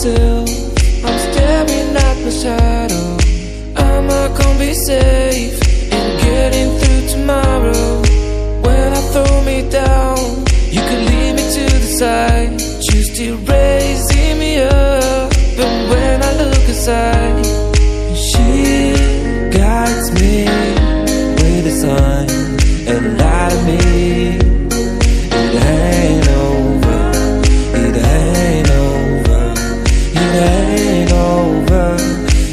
I'm staring at my shadow. Am I gonna be safe in getting through tomorrow? When I throw me down, you can lead me to the side. You still raising me up, but when I look aside, she guides me with a sign and light of me. It ain't over, it ain't over, it ain't over,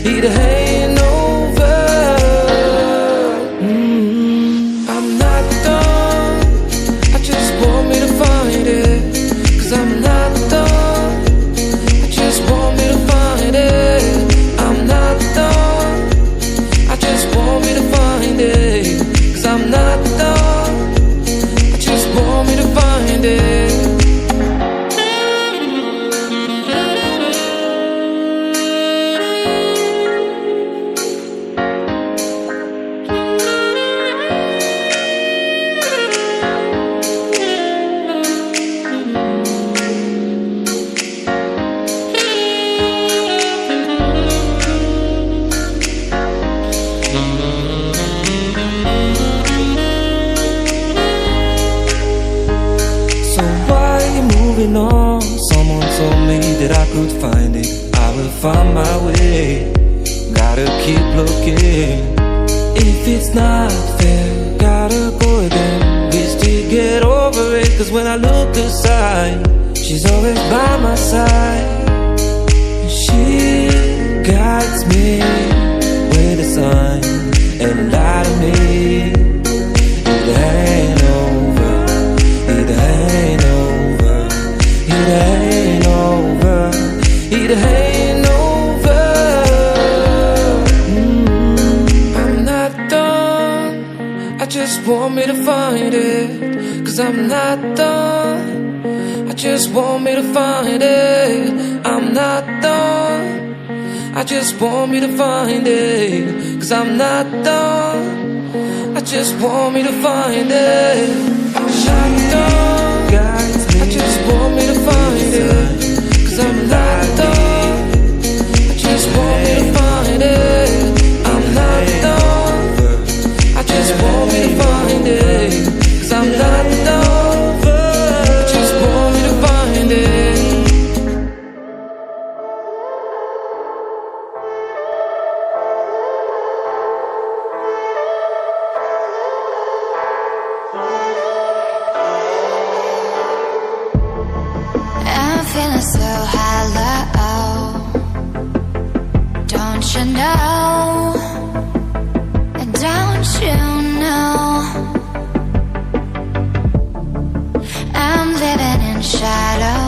it ain't over. I'm not done, I just want me to find it. 'Cause I'm not done, I just want me to find it. I'm not done, I just want me to find it. 'Cause I'm not done, I just want me to find it. On. Someone told me that I could find it. I will find my way. Gotta keep looking. If it's not fair, gotta go again. We still get over it. 'Cause when I look aside, she's always by my side. She guides me with a sign and light of me. It ain't over, it ain't over, it ain't over, it ain't over. I'm not done, I just want me to find it, 'cause I'm not done. I just want me to find it. I'm not done. I just want me to find it, 'cause I'm not done. I just want me to find it. I'm not done. I just want me to find it, 'cause I'm not done. I just want me to find it. I'm not done. I just want me to find it, 'cause I'm not done. I just want me to find it. I'm feeling so hollow, don't you know? Don't you know? I'm living in shadow,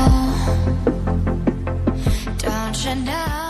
don't you know?